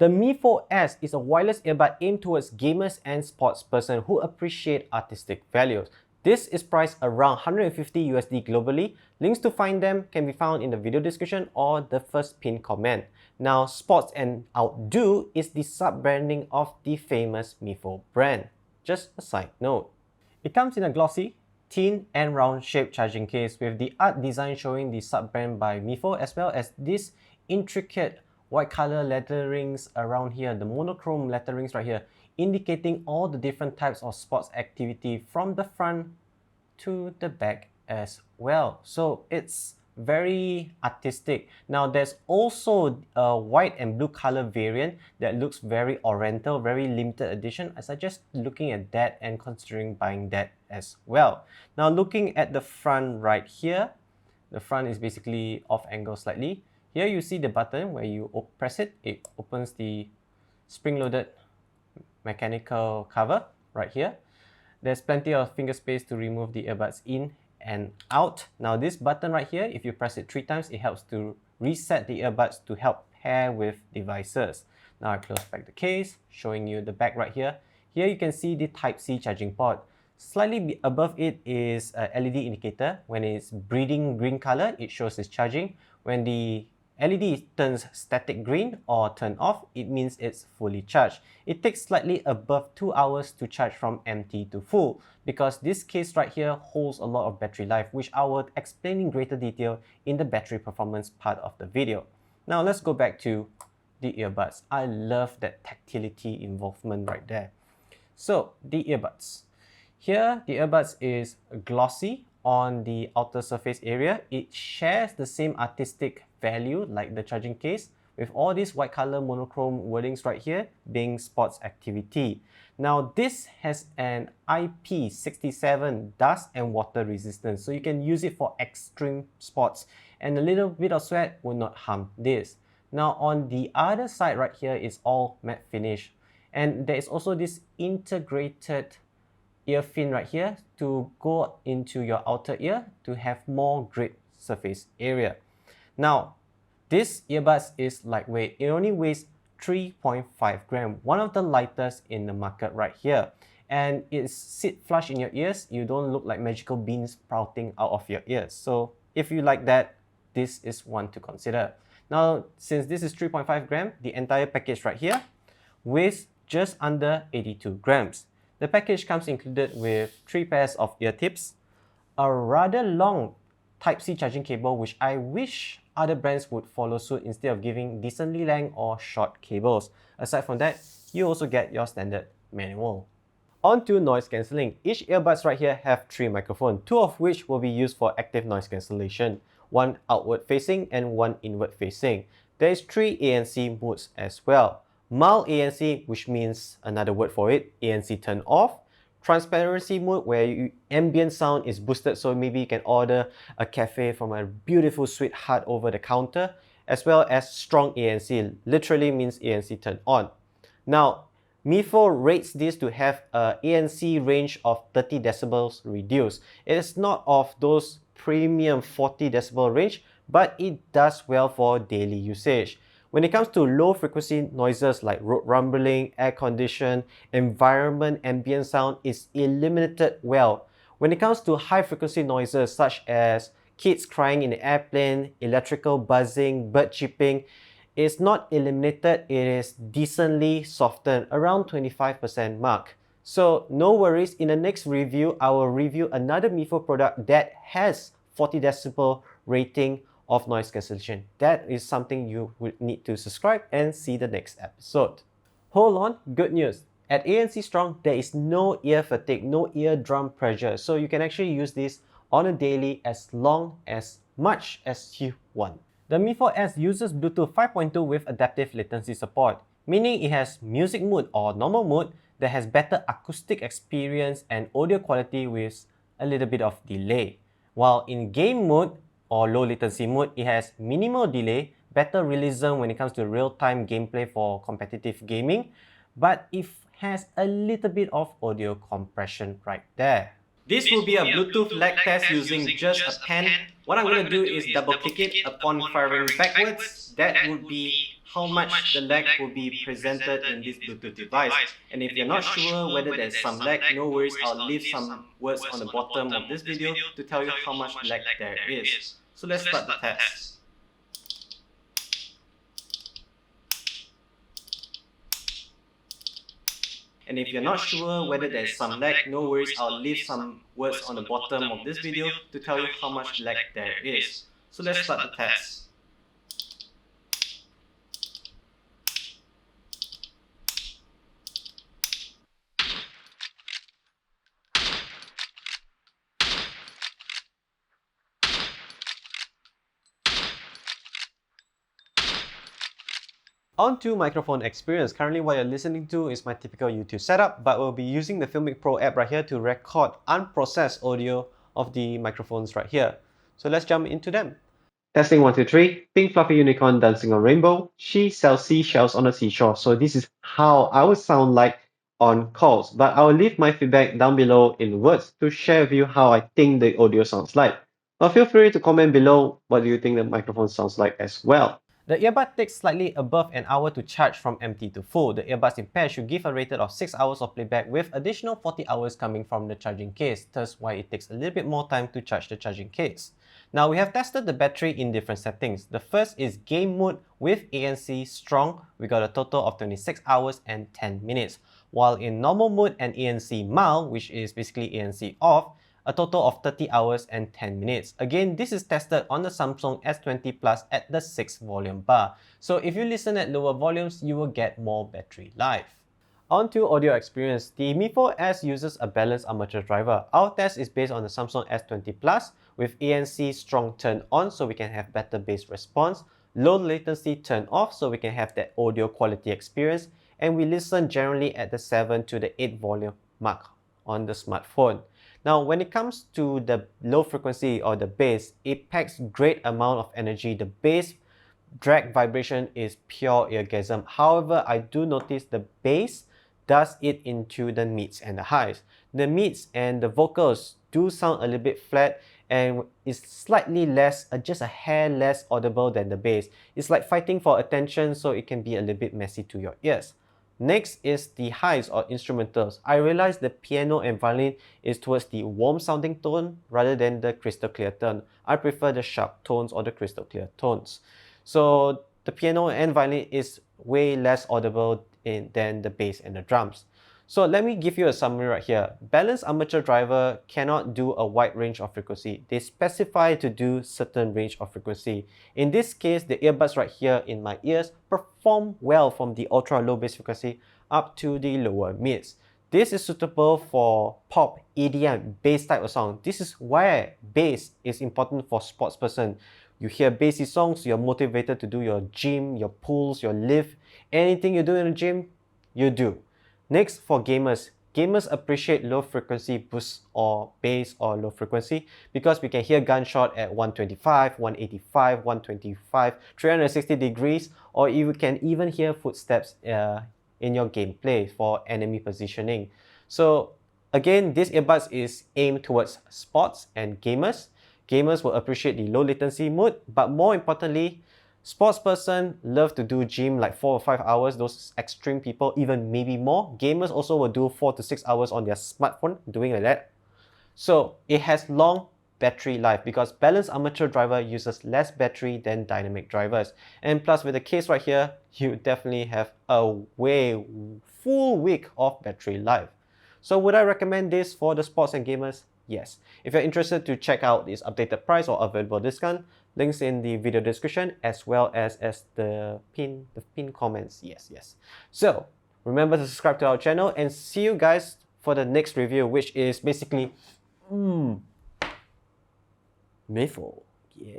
The Mifo S is a wireless earbud aimed towards gamers and sports persons who appreciate artistic values. This is priced around $150 USD globally. Links to find them can be found in the video description or the first pinned comment. Now, Sports and Outdo is the sub-branding of the famous Mifo brand. Just a side note. It comes in a glossy, thin and round shaped charging case with the art design showing the sub-brand by Mifo, as well as this intricate white color letterings around here, the monochrome letterings right here, indicating all the different types of sports activity from the front to the back as well. So it's very artistic. Now there's also a white and blue color variant that looks very oriental, very limited edition. I suggest looking at that and considering buying that as well. Now looking at the front right here, the front is basically off angle slightly. Here you see the button where you press it, it opens the spring-loaded mechanical cover right here. There's plenty of finger space to remove the earbuds in and out. Now this button right here, if you press it 3 times, it helps to reset the earbuds to help pair with devices. Now I close back the case, showing you the back right here. Here you can see the Type-C charging port. Slightly above it is a LED indicator. When it's breathing green color, it shows it's charging. When the LED turns static green or turn off, it means it's fully charged. It takes slightly above 2 hours to charge from empty to full because this case right here holds a lot of battery life, which I will explain in greater detail in the battery performance part of the video. Now let's go back to the earbuds. I love that tactility involvement right there. So the earbuds. Here the earbuds is glossy on the outer surface area. It shares the same artistic value like the charging case with all these white color monochrome wordings right here being sports activity. Now this has an IP67 dust and water resistance, so you can use it for extreme sports and a little bit of sweat will not harm this. Now on the other side right here is all matte finish, and there is also this integrated ear fin right here to go into your outer ear to have more grip surface area. Now, this earbuds is lightweight. It only weighs 3.5 grams, one of the lightest in the market right here. And it sits flush in your ears. You don't look like magical beans sprouting out of your ears. So if you like that, this is one to consider. Now, since this is 3.5 grams, the entire package right here weighs just under 82 grams. The package comes included with 3 pairs of ear tips, a rather long Type-C charging cable, which I wish other brands would follow suit instead of giving decently long or short cables. Aside from that, you also get your standard manual. On to noise cancelling. Each earbuds right here have 3 microphones, 2 of which will be used for active noise cancellation, 1 outward facing and 1 inward facing. There is 3 ANC modes as well. Mild ANC, which means another word for it, ANC turn off. Transparency mode, where ambient sound is boosted, so maybe you can order a cafe from a beautiful sweetheart over the counter, as well as strong ANC, literally means ANC turn on. Now, Mifo rates this to have a ANC range of 30 decibels reduced. It is not of those premium 40 decibel range, but it does well for daily usage. When it comes to low frequency noises like road rumbling, air condition, environment, ambient sound is eliminated well. When it comes to high frequency noises such as kids crying in the airplane, electrical buzzing, bird chirping, it's not eliminated, it is decently softened, around 25% mark. So no worries, in the next review, I will review another Mifo product that has 40 decibel rating of noise cancellation. That is something you would need to subscribe and see the next episode. Hold on, good news. At ANC Strong, there is no ear fatigue, no eardrum pressure, so you can actually use this on a daily as much as you want. The Mifo S uses Bluetooth 5.2 with adaptive latency support, meaning it has music mode or normal mode that has better acoustic experience and audio quality with a little bit of delay. While in game mode or low latency mode, it has minimal delay, better realism when it comes to real-time gameplay for competitive gaming, but it has a little bit of audio compression right there. This will be a Bluetooth lag test using just a pen. What I'm going to do is double click it upon firing backwards. That would be how much the lag will be presented in this Bluetooth device. And if you're not sure whether there's some lag, no worries, I'll leave some words on the bottom of this video to tell you how much lag there is. So let's start the test. And if you're not sure whether there's some lag, no worries, I'll leave some words on the bottom of this video to tell you how much lag there is. So let's start the test. On to microphone experience. Currently what you're listening to is my typical YouTube setup, but we'll be using the Filmic Pro app right here to record unprocessed audio of the microphones right here. So let's jump into them. Testing 1, 2, 3. Pink fluffy unicorn dancing on rainbow. She sells seashells on a seashore. So this is how I would sound like on calls, but I will leave my feedback down below in words to share with you how I think the audio sounds like. But feel free to comment below what do you think the microphone sounds like as well. The earbud takes slightly above an hour to charge from empty to full. The earbuds in pair should give a rated of 6 hours of playback with additional 40 hours coming from the charging case, thus why it takes a little bit more time to charge the charging case. Now we have tested the battery in different settings. The first is game mode with ANC strong. We got a total of 26 hours and 10 minutes. While in normal mode and ANC mild, which is basically ANC off, a total of 30 hours and 10 minutes. Again, this is tested on the Samsung S20 Plus at the 6th volume bar. So if you listen at lower volumes, you will get more battery life. On to audio experience. The Mifo S uses a balanced armature driver. Our test is based on the Samsung S20 Plus with ANC strong turn on so we can have better bass response, low latency turn off so we can have that audio quality experience, and we listen generally at the 7 to the 8 volume mark on the smartphone. Now, when it comes to the low frequency or the bass, it packs great amount of energy. The bass drag vibration is pure eargasm. However, I do notice the bass does it into the mids and the highs. The mids and the vocals do sound a little bit flat and is slightly less, just a hair less audible than the bass. It's like fighting for attention, so it can be a little bit messy to your ears. Next is the highs or instrumentals. I realized the piano and violin is towards the warm sounding tone rather than the crystal clear tone. I prefer the sharp tones or the crystal clear tones. So the piano and violin is way less audible than the bass and the drums. So let me give you a summary right here. Balanced armature driver cannot do a wide range of frequency. They specify to do certain range of frequency. In this case, the earbuds right here in my ears perform well from the ultra low bass frequency up to the lower mids. This is suitable for pop, EDM, bass type of song. This is why bass is important for sports person. You hear bassy songs, you're motivated to do your gym, your pulls, your lift, anything you do in the gym, you do. Next, for gamers. Gamers appreciate low frequency boosts or bass or low frequency because we can hear gunshot at 125, 185, 125, 360 degrees, or you can even hear footsteps in your gameplay for enemy positioning. So again, this earbuds is aimed towards sports and gamers. Gamers will appreciate the low latency mode, but more importantly, sports person love to do gym like 4 or 5 hours, those extreme people, even maybe more. Gamers also will do 4 to 6 hours on their smartphone doing like that. So it has long battery life because balanced armature driver uses less battery than dynamic drivers. And plus with the case right here, you definitely have a full week of battery life. So would I recommend this for the sports and gamers? Yes. If you're interested to check out this updated price or available discount, links in the video description as well as the pin comments. Yes. So remember to subscribe to our channel and see you guys for the next review, which is basically Mifo. Yeah.